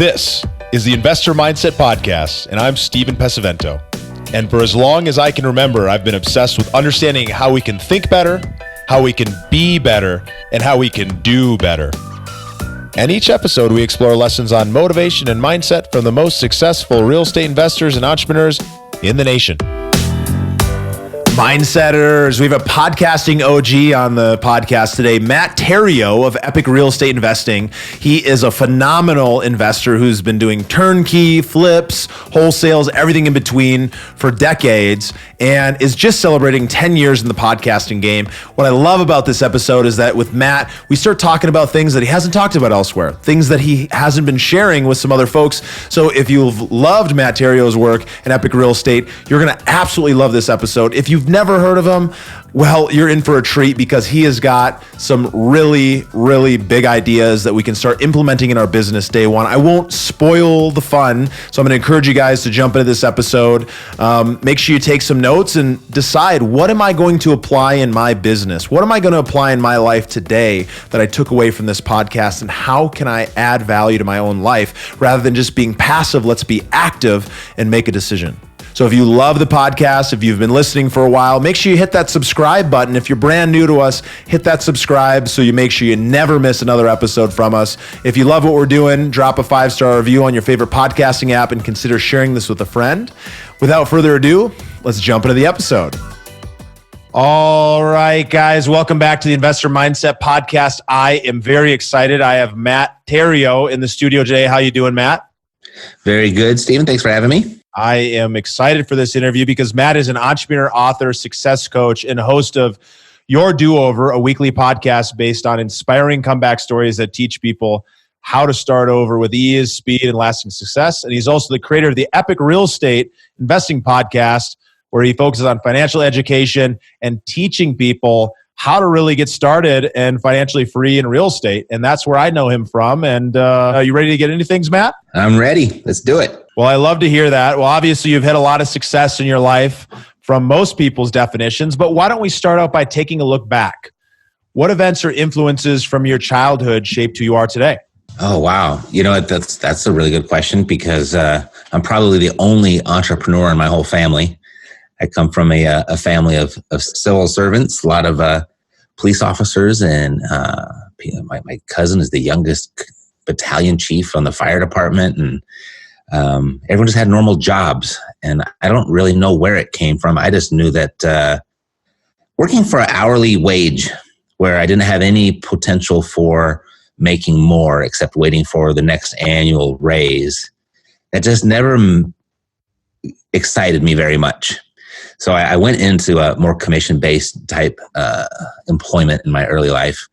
This is the Investor Mindset Podcast, and I'm Steven Pesavento. And for as long as I can remember, I've been obsessed with understanding how we can think better, how we can be better, and how we can do better. And each episode, we explore lessons on motivation and mindset from the most successful real estate investors and entrepreneurs in the nation. Mindsetters, we have a podcasting OG on the podcast today, Matt Theriault of Epic Real Estate Investing. He is a phenomenal investor who's been doing turnkey, flips, wholesales, everything in between for decades, and is just celebrating 10 years in the podcasting game. What I love about this episode is that with Matt, we start talking about things that he hasn't talked about elsewhere, things that he hasn't been sharing with some other folks. So if you've loved Matt Theriault's work in Epic Real Estate, you're going to absolutely love this episode. If you've never heard of him, well, you're in for a treat because he has got some really, really big ideas that we can start implementing in our business day one. I won't spoil the fun, so I'm going to encourage you guys to jump into this episode. Make sure you take some notes and decide, what am I going to apply in my business? What am I going to apply in my life today that I took away from this podcast? And how can I add value to my own life rather than just being passive? Let's be active and make a decision. So if you love the podcast, if you've been listening for a while, make sure you hit that subscribe button. If you're brand new to us, hit that subscribe so you make sure you never miss another episode from us. If you love what we're doing, drop a 5-star review on your favorite podcasting app and consider sharing this with a friend. Without further ado, let's jump into the episode. All right, guys, welcome back to the Investor Mindset Podcast. I am very excited. I have Matt Theriault in the studio today. How you doing, Matt? Very good, Steven. Thanks for having me. I am excited for this interview because Matt is an entrepreneur, author, success coach, and host of Your Do-Over, a weekly podcast based on inspiring comeback stories that teach people how to start over with ease, speed, and lasting success. And he's also the creator of the Epic Real Estate Investing Podcast, where he focuses on financial education and teaching people how to really get started and financially free in real estate. And that's where I know him from. And are you ready to get into things, Matt? I'm ready. Let's do it. Well, I love to hear that. Well, obviously, you've had a lot of success in your life from most people's definitions, but why don't we start out by taking a look back? What events or influences from your childhood shaped who you are today? Oh, wow. You know, that's a really good question because I'm probably the only entrepreneur in my whole family. I come from a family of civil servants, a lot of police officers, and my cousin is the youngest battalion chief on the fire department, and everyone just had normal jobs. And I don't really know where it came from. I just knew that working for an hourly wage where I didn't have any potential for making more except waiting for the next annual raise, that just never excited me very much. So I went into a more commission-based type employment in my early life.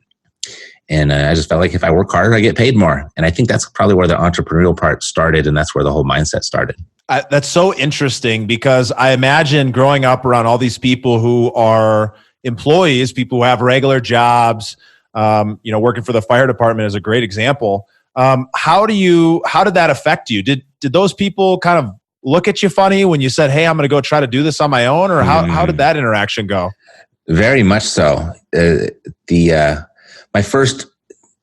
And I just felt like if I work harder, I get paid more. And I think that's probably where the entrepreneurial part started. And that's where the whole mindset started. That's so interesting because I imagine growing up around all these people who are employees, people who have regular jobs, working for the fire department is a great example. How did that affect you? Did those people kind of look at you funny when you said, hey, I'm going to go try to do this on my own? Or how did that interaction go? Very much so. My first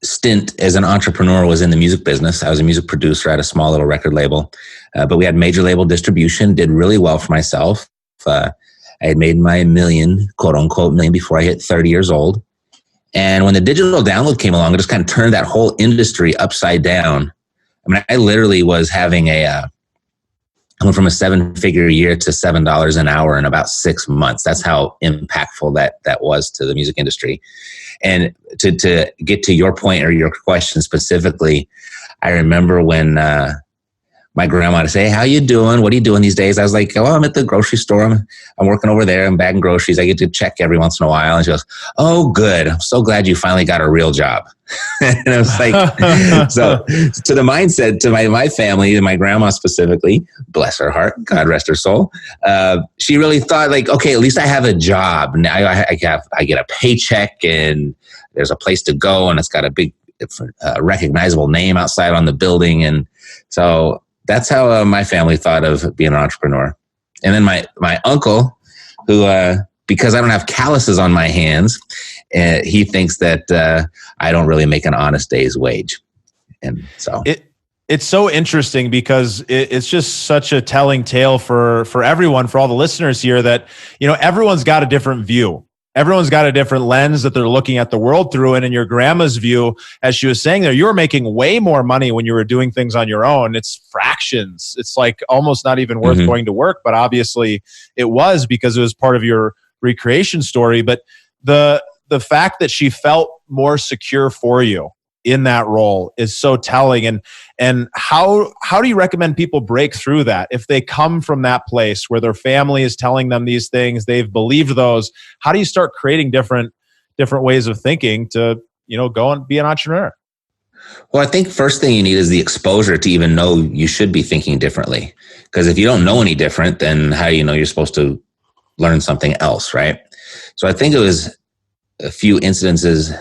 stint as an entrepreneur was in the music business. I was a music producer at a small little record label, but we had major label distribution, did really well for myself. I had made my million, quote unquote, million before I hit 30 years old. And when the digital download came along, it just kind of turned that whole industry upside down. I mean, I literally was having I went from a 7-figure year to $7 an hour in about 6 months. That's how impactful that was to the music industry. And to get to your point or your question specifically, I remember when my grandma would say, hey, how you doing? What are you doing these days? I was like, oh, I'm at the grocery store. I'm working over there. I'm bagging groceries. I get to check every once in a while. And she goes, oh, good. I'm so glad you finally got a real job. And I was like, so to the mindset, to my family, and my grandma specifically, bless her heart, God rest her soul. She really thought like, okay, at least I have a job. Now I get a paycheck and there's a place to go and it's got a big recognizable name outside on the building. And so that's how my family thought of being an entrepreneur. And then my uncle, who, because I don't have calluses on my hands, he thinks that I don't really make an honest day's wage. And so It's so interesting because it's just such a telling tale for everyone, for all the listeners here, that, everyone's got a different view. Everyone's got a different lens that they're looking at the world through. And in your grandma's view, as she was saying there, you were making way more money when you were doing things on your own. It's fractions. It's like almost not even worth going to work. But obviously it was, because it was part of your recreation story. But the fact that she felt more secure for you in that role is so telling. And how do you recommend people break through that? If they come from that place where their family is telling them these things, they've believed those, how do you start creating different ways of thinking to, go and be an entrepreneur? Well, I think first thing you need is the exposure to even know you should be thinking differently. Because if you don't know any different, then how do you know you're supposed to learn something else, right? So I think it was a few incidences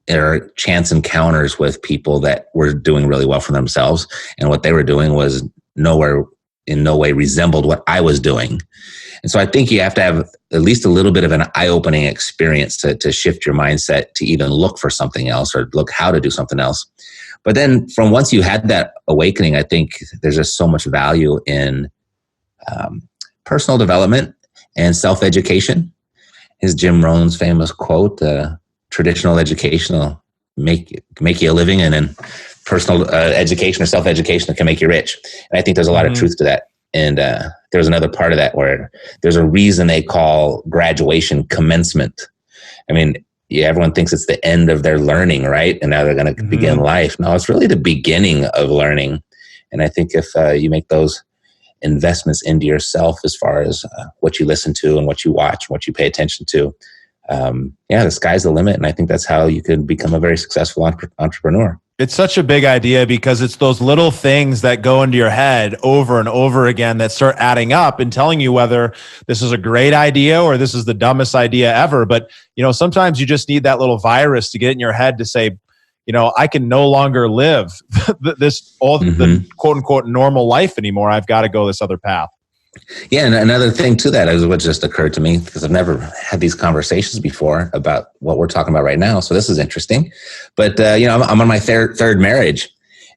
or chance encounters with people that were doing really well for themselves, and what they were doing was in no way resembled what I was doing. And so I think you have to have at least a little bit of an eye-opening experience to shift your mindset to even look for something else or look how to do something else. But then from once you had that awakening, I think there's just so much value in personal development and self-education. Is Jim Rohn's famous quote, traditional education will make you a living, and then personal education or self-education can make you rich. And I think there's a lot of truth to that. And there's another part of that where there's a reason they call graduation commencement. I mean, everyone thinks it's the end of their learning, right? And now they're going to begin life. No, it's really the beginning of learning. And I think if you make those investments into yourself as far as what you listen to and what you watch, what you pay attention to, the sky's the limit. And I think that's how you can become a very successful entrepreneur. It's such a big idea because it's those little things that go into your head over and over again that start adding up and telling you whether this is a great idea or this is the dumbest idea ever. But, sometimes you just need that little virus to get in your head to say, I can no longer live the quote unquote normal life anymore. I've got to go this other path. Yeah, and another thing to that is what just occurred to me, because I've never had these conversations before about what we're talking about right now. So this is interesting. But, I'm on my third marriage.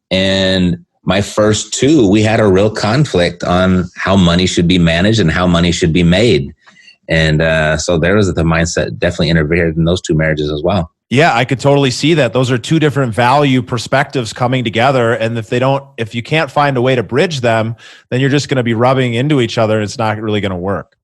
And my first two, we had a real conflict on how money should be managed and how money should be made. And so there was the mindset definitely interfered in those two marriages as well. Yeah, I could totally see that. Those are two different value perspectives coming together. And if you can't find a way to bridge them, then you're just going to be rubbing into each other. And it's not really going to work.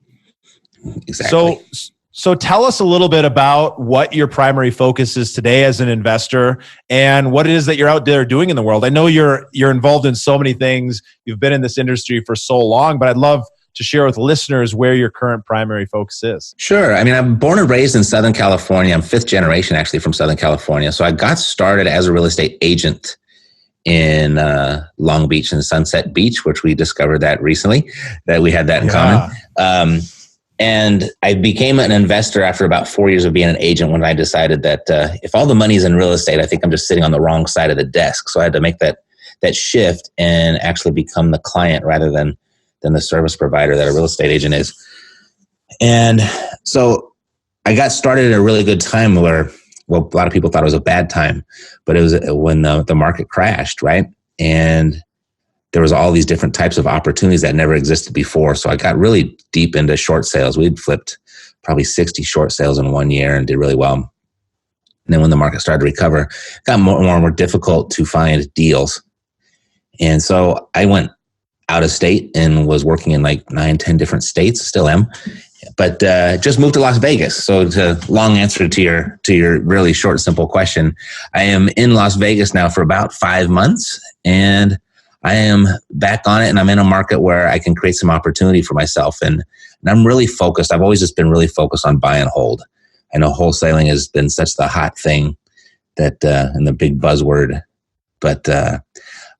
Exactly. So tell us a little bit about what your primary focus is today as an investor and what it is that you're out there doing in the world. I know you're involved in so many things. You've been in this industry for so long, but I'd love to share with listeners where your current primary focus is. Sure. I mean, I'm born and raised in Southern California. I'm fifth generation actually from Southern California. So I got started as a real estate agent in Long Beach and Sunset Beach, which we discovered that recently, that we had that in common. And I became an investor after about 4 years of being an agent when I decided that if all the money's in real estate, I think I'm just sitting on the wrong side of the desk. So I had to make that shift and actually become the client rather than the service provider that a real estate agent is. And so I got started at a really good time where, well, a lot of people thought it was a bad time, but it was when the market crashed, right? And there was all these different types of opportunities that never existed before. So I got really deep into short sales. We'd flipped probably 60 short sales in 1 year and did really well. And then when the market started to recover, it got more and more difficult to find deals. And so I went out of state and was working in like 9-10 different states, still am, but just moved to Las Vegas. So it's a long answer to your really short, simple question. I am in Las Vegas now for about 5 months, and I am back on it, and I'm in a market where I can create some opportunity for myself. And I'm really focused. I've always just been really focused on buy and hold. I know wholesaling has been such the hot thing that, and the big buzzword, but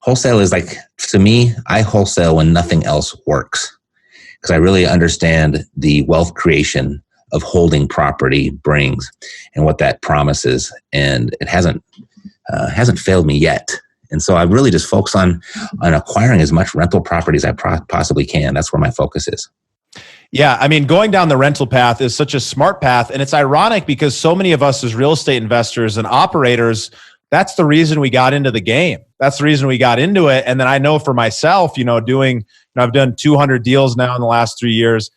wholesale is like, to me, I wholesale when nothing else works, because I really understand the wealth creation of holding property brings and what that promises. And it hasn't failed me yet. And so I really just focus on acquiring as much rental property as I possibly can. That's where my focus is. Yeah, I mean, going down the rental path is such a smart path. And it's ironic because so many of us as real estate investors and operators, that's the reason we got into the game. that's the reason we got into it. And then I know for myself, I've done 200 deals now in the last 3 years.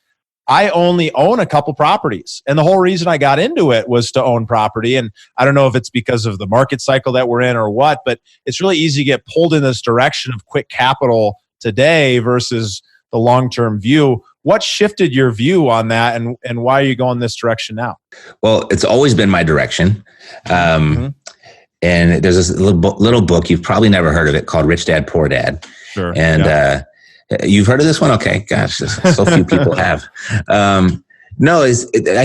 I only own a couple properties. And the whole reason I got into it was to own property. And I don't know if it's because of the market cycle that we're in or what, but it's really easy to get pulled in this direction of quick capital today versus the long-term view. What shifted your view on that, and why are you going this direction now? Well, it's always been my direction. And there's this little book, you've probably never heard of it, called Rich Dad, Poor Dad. Sure. And you've heard of this one? Okay, gosh, so few people have. I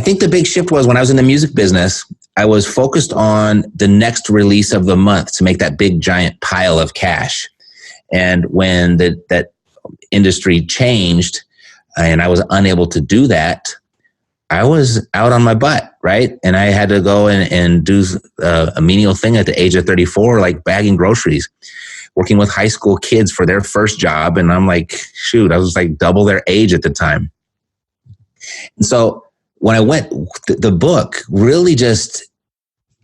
think the big shift was when I was in the music business, I was focused on the next release of the month to make that big giant pile of cash. And when that industry changed and I was unable to do that, I was out on my butt, right? And I had to go and do a menial thing at the age of 34, like bagging groceries, working with high school kids for their first job. And I'm like, shoot, I was like double their age at the time. And so when I went, the book really just,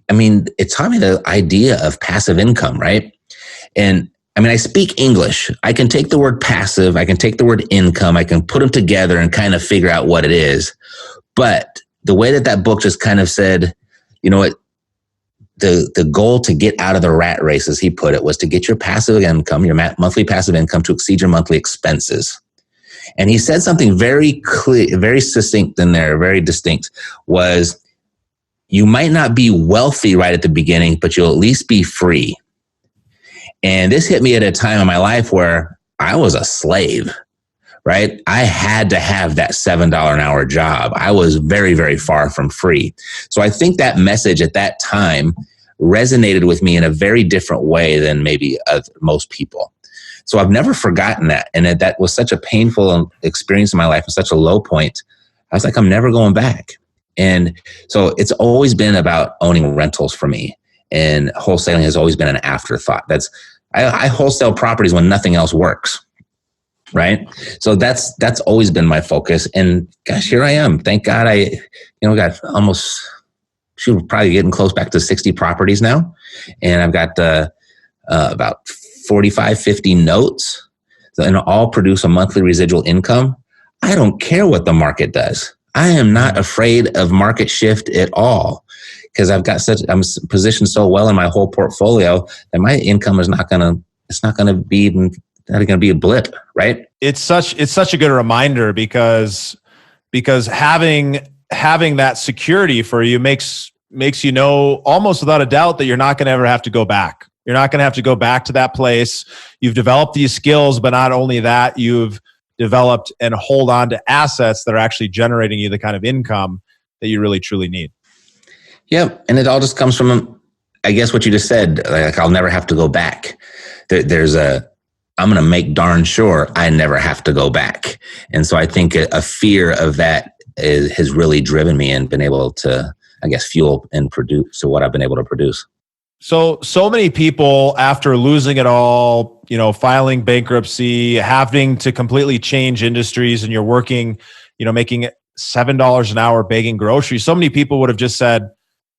it taught me the idea of passive income, right? And I speak English. I can take the word passive, I can take the word income, I can put them together and kind of figure out what it is. But the way that book just kind of said, you know what, the goal to get out of the rat race, as he put it, was to get your passive income, your monthly passive income, to exceed your monthly expenses. And he said something very clear, very succinct in there, very distinct, was you might not be wealthy right at the beginning, but you'll at least be free. And this hit me at a time in my life where I was a slave, right? I had to have that $7 an hour job. I was very, very far from free. So I think that message at that time resonated with me in a very different way than maybe most people. So I've never forgotten that. And that was such a painful experience in my life and such a low point. I was like, I'm never going back. And so it's always been about owning rentals for me. And wholesaling has always been an afterthought. I wholesale properties when nothing else works. Right. So that's always been my focus. And gosh, here I am. Thank God I got probably getting close back to 60 properties now. And I've got about 45, 50 notes, and all produce a monthly residual income. I don't care what the market does. I am not afraid of market shift at all, because I'm positioned so well in my whole portfolio that my income is not going to be a blip, right? It's such a good reminder because having that security for you makes you know almost without a doubt that you're not going to ever have to go back. You're not going to have to go back to that place. You've developed these skills, but not only that, you've developed and hold on to assets that are actually generating you the kind of income that you really truly need. Yep. And it all just comes from, I guess, what you just said, like, I'll never have to go back. I'm going to make darn sure I never have to go back. And so I think a fear of that has really driven me and been able to, I guess, fuel and produce to what I've been able to produce. So many people, after losing it all, filing bankruptcy, having to completely change industries, and you're working, making $7 an hour bagging groceries. So many people would have just said,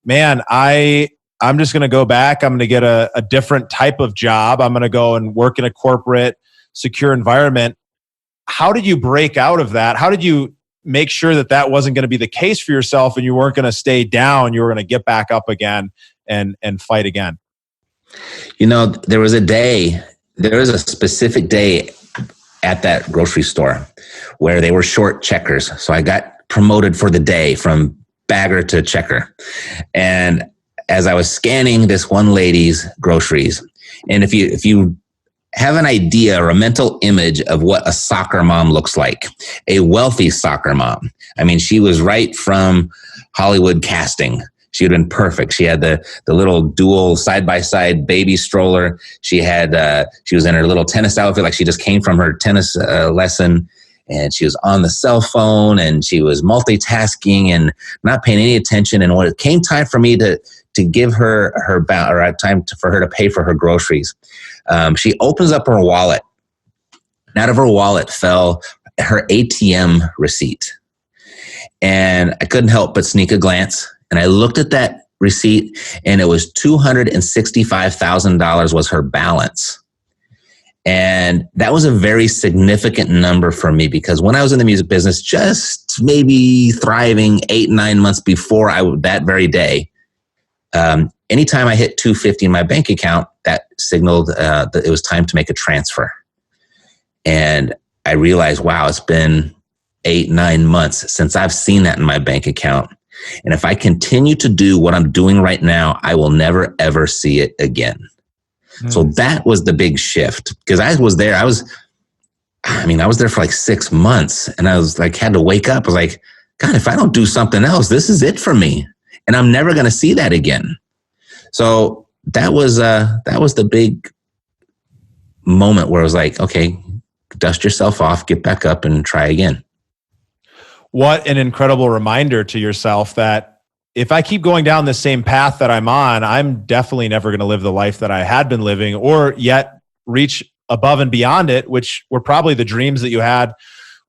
man, I'm just going to go back. I'm going to get a different type of job. I'm going to go and work in a corporate, secure environment. How did you break out of that? How did you make sure that wasn't going to be the case for yourself and you weren't going to stay down? You were going to get back up again and fight again? There was a specific day at that grocery store where they were short checkers. So I got promoted for the day from bagger to checker. And as I was scanning this one lady's groceries, and if you have an idea or a mental image of what a soccer mom looks like, a wealthy soccer mom. She was right from Hollywood casting. She had been perfect. She had the little dual side-by-side baby stroller. She was in her little tennis outfit, like she just came from her tennis lesson. And she was on the cell phone, and she was multitasking and not paying any attention. And when it came time for me to give her for her to pay for her groceries, she opens up her wallet. And out of her wallet fell her ATM receipt. And I couldn't help but sneak a glance. And I looked at that receipt, and it was $265,000 was her balance. And that was a very significant number for me, because when I was in the music business, just maybe thriving 8-9 months before that very day, anytime I hit 250 in my bank account, that signaled that it was time to make a transfer. And I realized, wow, it's been 8-9 months since I've seen that in my bank account. And if I continue to do what I'm doing right now, I will never, ever see it again. So that was the big shift, because I was there. I was there for like 6 months, and I was like, had to wake up. I was like, God, if I don't do something else, this is it for me, and I'm never going to see that again. So that was the big moment where I was like, okay, dust yourself off, get back up, and try again. What an incredible reminder to yourself that if I keep going down the same path that I'm on, I'm definitely never going to live the life that I had been living, or yet reach above and beyond it, which were probably the dreams that you had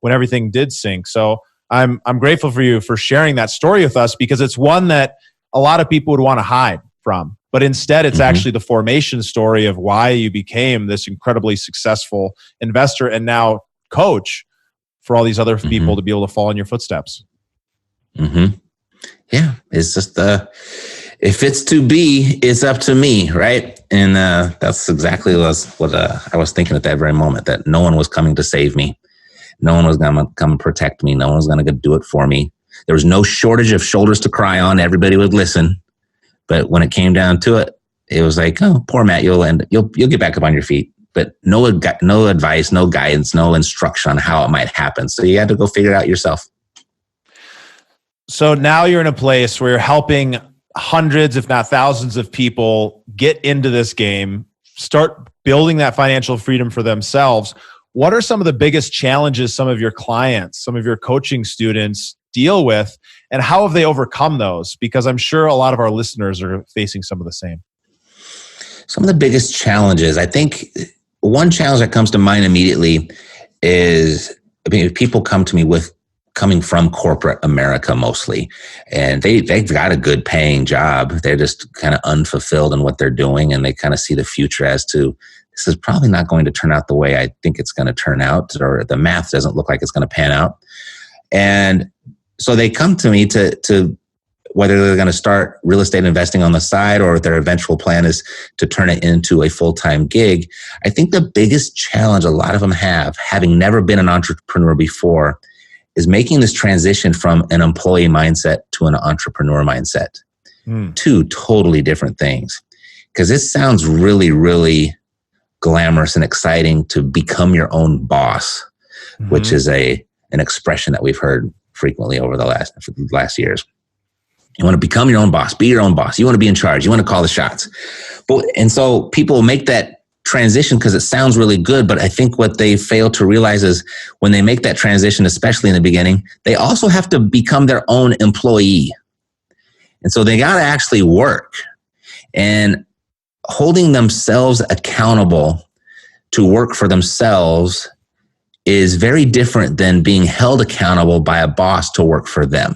when everything did sink. So I'm grateful for you for sharing that story with us, because it's one that a lot of people would want to hide from. But instead, it's actually the formation story of why you became this incredibly successful investor and now coach for all these other people to be able to follow in your footsteps. Yeah, it's just if it's to be, it's up to me, right? And that's exactly what I was thinking at that very moment, that no one was coming to save me. No one was going to come protect me. No one was going to do it for me. There was no shortage of shoulders to cry on. Everybody would listen. But when it came down to it, it was like, oh, poor Matt, you'll get back up on your feet. But no advice, no guidance, no instruction on how it might happen. So you had to go figure it out yourself. So now you're in a place where you're helping hundreds, if not thousands of people get into this game, start building that financial freedom for themselves. What are some of the biggest challenges some of your clients, some of your coaching students deal with, and how have they overcome those? Because I'm sure a lot of our listeners are facing some of the same. Some of the biggest challenges, I think one challenge that comes to mind immediately is, people come to me coming from corporate America mostly, and they've got a good paying job. They're just kind of unfulfilled in what they're doing, and they kind of see the future as to, this is probably not going to turn out the way I think it's going to turn out, or the math doesn't look like it's going to pan out. And so they come to me to whether they're going to start real estate investing on the side, or if their eventual plan is to turn it into a full-time gig. I think the biggest challenge a lot of them have, having never been an entrepreneur before, is making this transition from an employee mindset to an entrepreneur mindset. Two totally different things. Because this sounds really, really glamorous and exciting to become your own boss, which is an expression that we've heard frequently over the last years. You want to become your own boss, be your own boss. You want to be in charge. You want to call the shots. And so people make that transition because it sounds really good, but I think what they fail to realize is when they make that transition, especially in the beginning, they also have to become their own employee. And so they got to actually work, and holding themselves accountable to work for themselves is very different than being held accountable by a boss to work for them.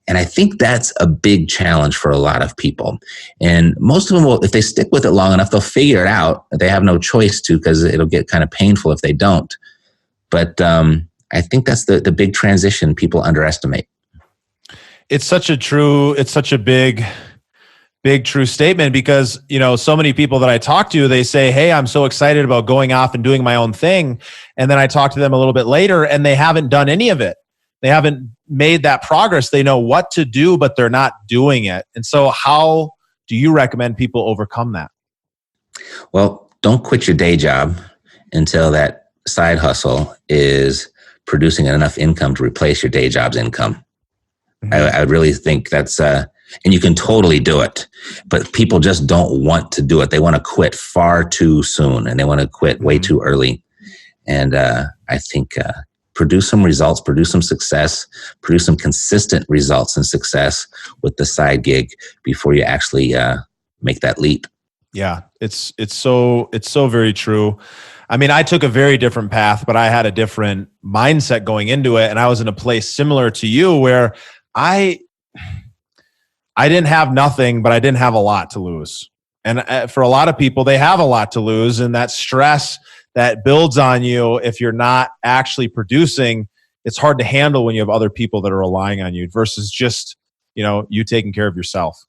And I think that's a big challenge for a lot of people. And most of them will, if they stick with it long enough, they'll figure it out. They have no choice to, because it'll get kind of painful if they don't. But I think that's the big transition people underestimate. It's such a big true statement, because, so many people that I talk to, they say, hey, I'm so excited about going off and doing my own thing. And then I talk to them a little bit later and they haven't done any of it. They haven't made that progress. They know what to do, but they're not doing it. And so how do you recommend people overcome that? Well, don't quit your day job until that side hustle is producing enough income to replace your day job's income. I really think that's, and you can totally do it, but people just don't want to do it. They want to quit far too soon, and they want to quit way too early. And I think produce some results, produce some success, produce some consistent results and success with the side gig before you actually make that leap. Yeah, it's so very true. I mean, I took a very different path, but I had a different mindset going into it, and I was in a place similar to you where I I didn't have nothing, but I didn't have a lot to lose. And for a lot of people, they have a lot to lose. And that stress that builds on you if you're not actually producing, it's hard to handle when you have other people that are relying on you versus just, you taking care of yourself.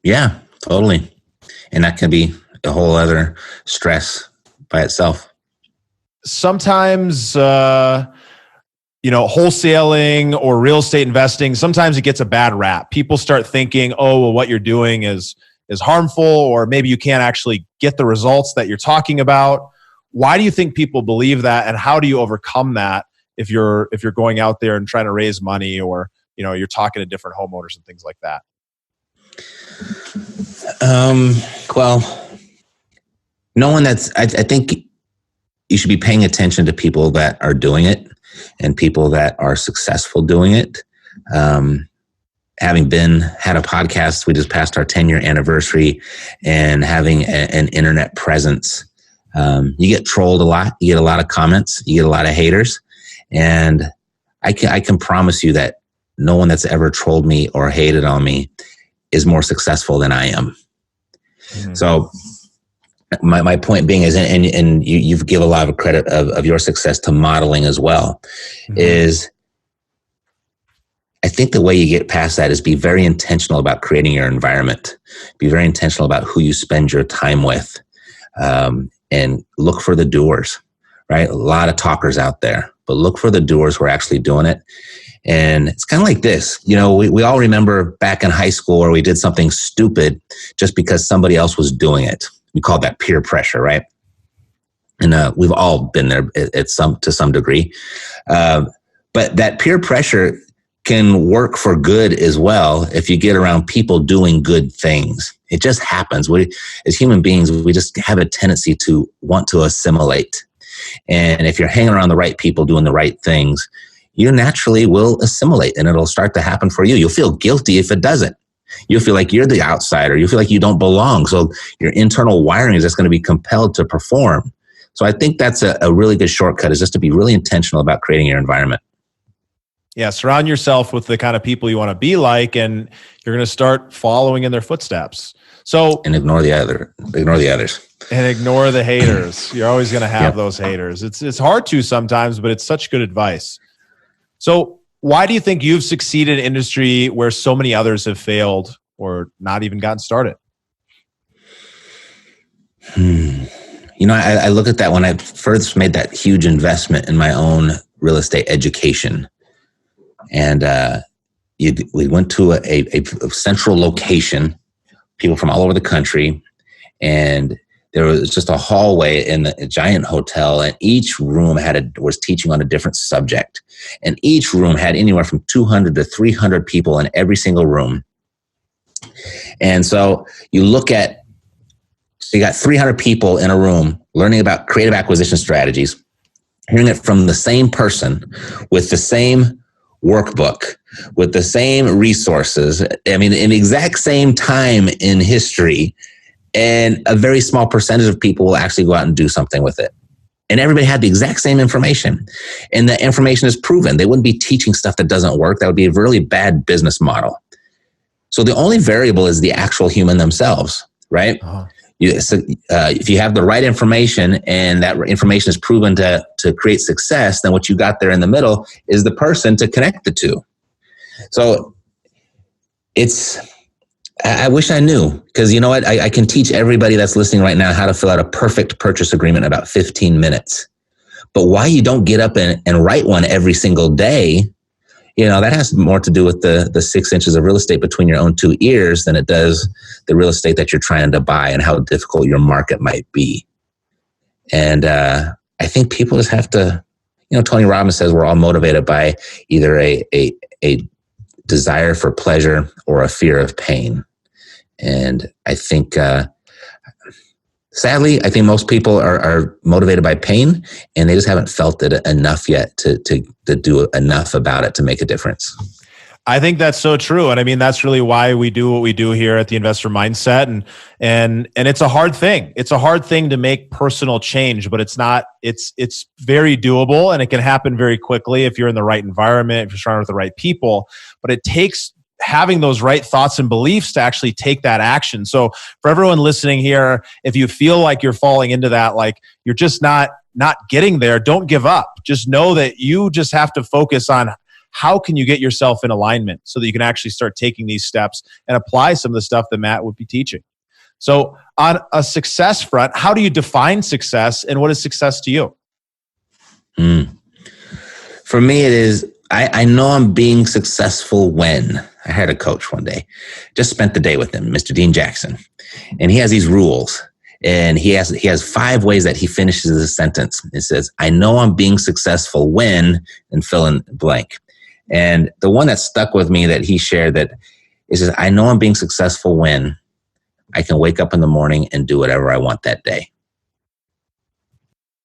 Yeah, totally. And that can be a whole other stress by itself. Sometimes, wholesaling or real estate investing, sometimes it gets a bad rap. People start thinking, oh, well, what you're doing is harmful, or maybe you can't actually get the results that you're talking about. Why do you think people believe that, and how do you overcome that if you're going out there and trying to raise money, or you're talking to different homeowners and things like that? Well, no one I think you should be paying attention to people that are doing it and people that are successful doing it. Having had a podcast, we just passed our 10-year anniversary, and having an internet presence, you get trolled a lot. You get a lot of comments. You get a lot of haters. And I can promise you that no one that's ever trolled me or hated on me is more successful than I am. Mm-hmm. So my point being is, and you give a lot of credit of your success to modeling as well, mm-hmm. is I think the way you get past that is be very intentional about creating your environment. Be very intentional about who you spend your time with, and look for the doers, right? A lot of talkers out there, but look for the doers who are actually doing it. And it's kind of like this, we all remember back in high school where we did something stupid just because somebody else was doing it. We call that peer pressure, right? And we've all been there to some degree. But that peer pressure can work for good as well if you get around people doing good things. It just happens. We, as human beings, we just have a tendency to want to assimilate. And if you're hanging around the right people doing the right things, you naturally will assimilate, and it'll start to happen for you. You'll feel guilty if it doesn't. You'll feel like you're the outsider. You feel like you don't belong. So your internal wiring is just going to be compelled to perform. So I think that's a really good shortcut, is just to be really intentional about creating your environment. Yeah, surround yourself with the kind of people you want to be like, and you're going to start following in their footsteps. So and ignore the others. And ignore the haters. You're always going to have those haters. It's hard to sometimes, but it's such good advice. So why do you think you've succeeded in an industry where so many others have failed or not even gotten started? I look at that when I first made that huge investment in my own real estate education. And we went to a central location, people from all over the country, and there was just a hallway in a giant hotel, and each room was teaching on a different subject. And each room had anywhere from 200 to 300 people in every single room. And so you got 300 people in a room learning about creative acquisition strategies, hearing it from the same person with the same workbook, with the same resources. I mean, in the exact same time in history. And a very small percentage of people will actually go out and do something with it. And everybody had the exact same information. And the information is proven. They wouldn't be teaching stuff that doesn't work. That would be a really bad business model. So the only variable is the actual human themselves, right? Uh-huh. If you have the right information and that information is proven to create success, then what you got there in the middle is the person to connect the two. So I wish I knew, because you know what? I can teach everybody that's listening right now how to fill out a perfect purchase agreement in about 15 minutes. But why you don't get up and write one every single day, that has more to do with the 6 inches of real estate between your own two ears than it does the real estate that you're trying to buy and how difficult your market might be. And I think people just have to, Tony Robbins says we're all motivated by either a desire for pleasure or a fear of pain. And I think, sadly, I think most people are motivated by pain, and they just haven't felt it enough yet to do enough about it to make a difference. I think that's so true. And I mean, that's really why we do what we do here at the Investor Mindset. And it's a hard thing. It's a hard thing to make personal change, but it's very doable, and it can happen very quickly if you're in the right environment, if you're surrounded with the right people. But it takes having those right thoughts and beliefs to actually take that action. So for everyone listening here, if you feel like you're falling into that, like you're just not getting there, don't give up. Just know that you just have to focus on how can you get yourself in alignment so that you can actually start taking these steps and apply some of the stuff that Matt would be teaching. So on a success front, how do you define success and what is success to you? For me, it is, I know I'm being successful when I had a coach one day, just spent the day with him, Mr. Dean Jackson. And he has these rules, and he has 5 ways that he finishes a sentence. It says, I know I'm being successful when, and fill in blank. And the one that stuck with me that he shared, that is, says, I know I'm being successful when I can wake up in the morning and do whatever I want that day.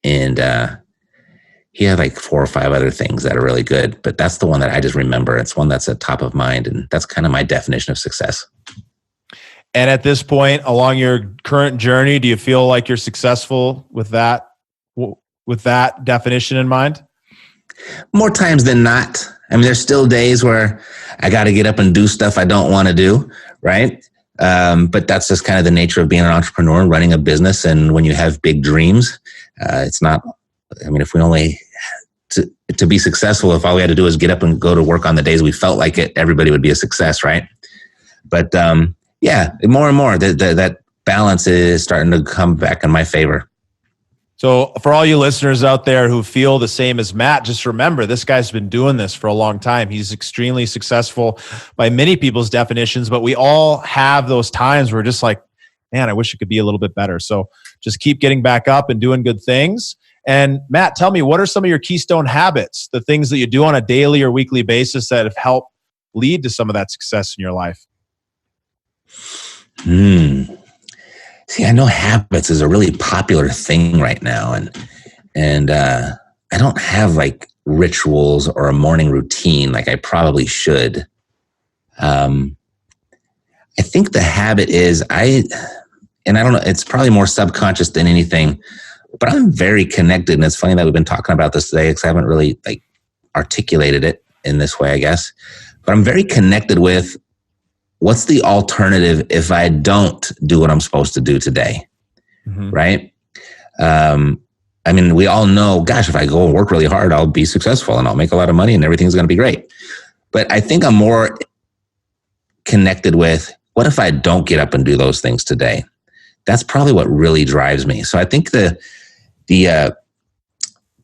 And he had like 4 or 5 other things that are really good, but that's the one that I just remember. It's one that's at top of mind, and that's kind of my definition of success. And at this point along your current journey, do you feel like you're successful with that definition in mind? More times than not. I mean, there's still days where I got to get up and do stuff I don't want to do, right? But that's just kind of the nature of being an entrepreneur and running a business. And when you have big dreams, it's not, I mean, if we only, to be successful, if all we had to do is get up and go to work on the days we felt like it, everybody would be a success, right? But yeah, more and more, that balance is starting to come back in my favor. So for all you listeners out there who feel the same as Matt, just remember, this guy's been doing this for a long time. He's extremely successful by many people's definitions, but we all have those times where we're just like, man, I wish it could be a little bit better. So just keep getting back up and doing good things. And Matt, tell me, what are some of your keystone habits, the things that you do on a daily or weekly basis that have helped lead to some of that success in your life? See, I know habits is a really popular thing right now, and I don't have like rituals or a morning routine like I probably should. I think the habit is and I don't know, it's probably more subconscious than anything, but I'm very connected, and it's funny that we've been talking about this today because I haven't really like articulated it in this way, I guess. But I'm very connected with what's the alternative if I don't do what I'm supposed to do today, right? I mean, we all know, gosh, if I go and work really hard, I'll be successful and I'll make a lot of money and everything's going to be great. But I think I'm more connected with, what if I don't get up and do those things today? That's probably what really drives me. So I think the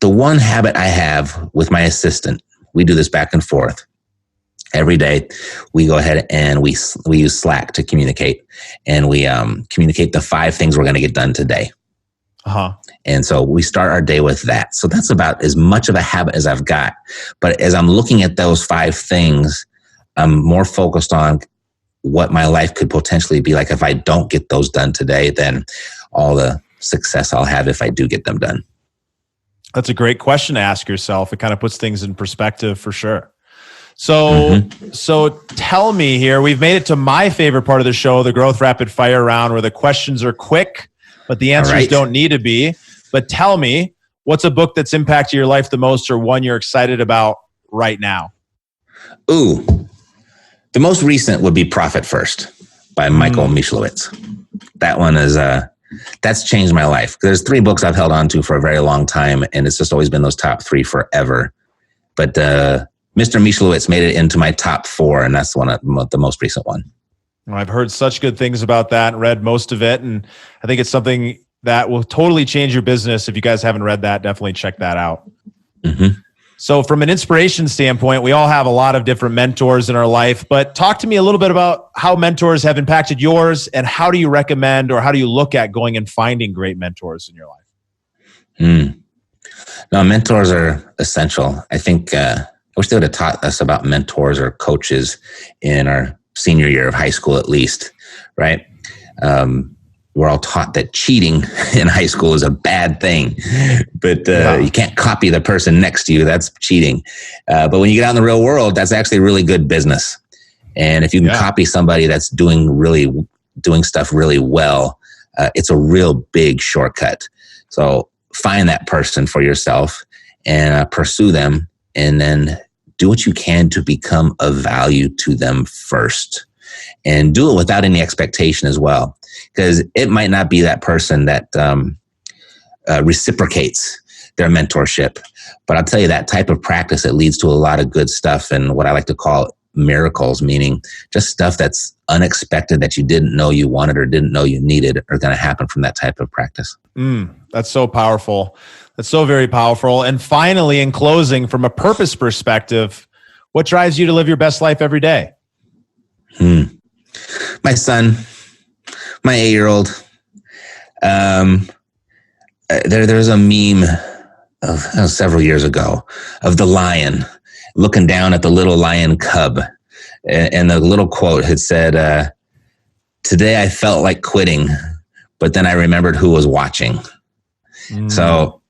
one habit I have with my assistant, we do this back and forth. Every day, we go ahead and we use Slack to communicate, and we communicate the 5 things we're going to get done today. And so we start our day with that. So that's about as much of a habit as I've got. But as I'm looking at those 5 things, I'm more focused on what my life could potentially be like if I don't get those done today than all the success I'll have if I do get them done. That's a great question to ask yourself. It kind of puts things in perspective for sure. So tell me here, we've made it to my favorite part of the show, the Growth Rapid Fire round, where the questions are quick, but the answers don't need to be. But tell me, what's a book that's impacted your life the most, or one you're excited about right now? Ooh, the most recent would be Profit First by Michael Michalowicz. That one is, that's changed my life. There's 3 books I've held on to for a very long time, and it's just always been those top 3 forever. But Mr. Michalowicz made it into my top 4, and that's the most recent one. Well, I've heard such good things about that and read most of it, and I think it's something that will totally change your business. If you guys haven't read that, definitely check that out. So from an inspiration standpoint, we all have a lot of different mentors in our life, but talk to me a little bit about how mentors have impacted yours, and how do you recommend, or how do you look at going and finding great mentors in your life? No, mentors are essential. I think I wish they would have taught us about mentors or coaches in our senior year of high school, at least, right? We're all taught that cheating in high school is a bad thing, but you can't copy the person next to you. That's cheating. But when you get out in the real world, that's actually really good business. And if you can copy somebody that's doing stuff really well, it's a real big shortcut. So find that person for yourself and pursue them, and then do what you can to become of value to them first, and do it without any expectation as well. Because it might not be that person that reciprocates their mentorship. But I'll tell you, that type of practice, it leads to a lot of good stuff and what I like to call miracles, meaning just stuff that's unexpected that you didn't know you wanted or didn't know you needed are going to happen from that type of practice. That's so powerful. That's so very powerful. And finally, in closing, from a purpose perspective, what drives you to live your best life every day? My son, my 8-year-old. There's a meme of several years ago of the lion looking down at the little lion cub. And the little quote had said, today I felt like quitting, but then I remembered who was watching. So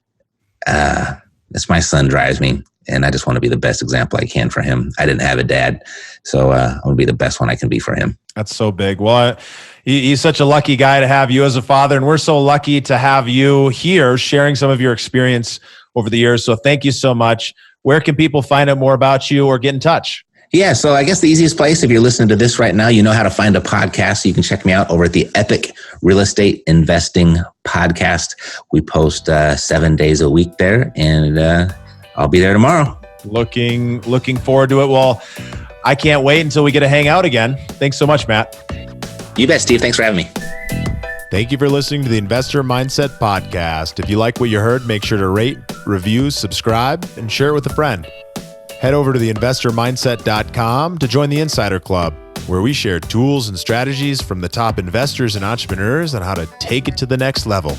that's my son drives me. And I just want to be the best example I can for him. I didn't have a dad, so I want to be the best one I can be for him. That's so big. Well, he's such a lucky guy to have you as a father, and we're so lucky to have you here sharing some of your experience over the years. So thank you so much. Where can people find out more about you or get in touch? Yeah, so I guess the easiest place, if you're listening to this right now, you know how to find a podcast. So you can check me out over at the Epic Real Estate Investing Podcast. We post 7 days a week there, and I'll be there tomorrow. Looking forward to it. Well, I can't wait until we get to hang out again. Thanks so much, Matt. You bet, Steve. Thanks for having me. Thank you for listening to the Investor Mindset Podcast. If you like what you heard, make sure to rate, review, subscribe, and share it with a friend. Head over to theinvestormindset.com to join the Insider Club, where we share tools and strategies from the top investors and entrepreneurs on how to take it to the next level.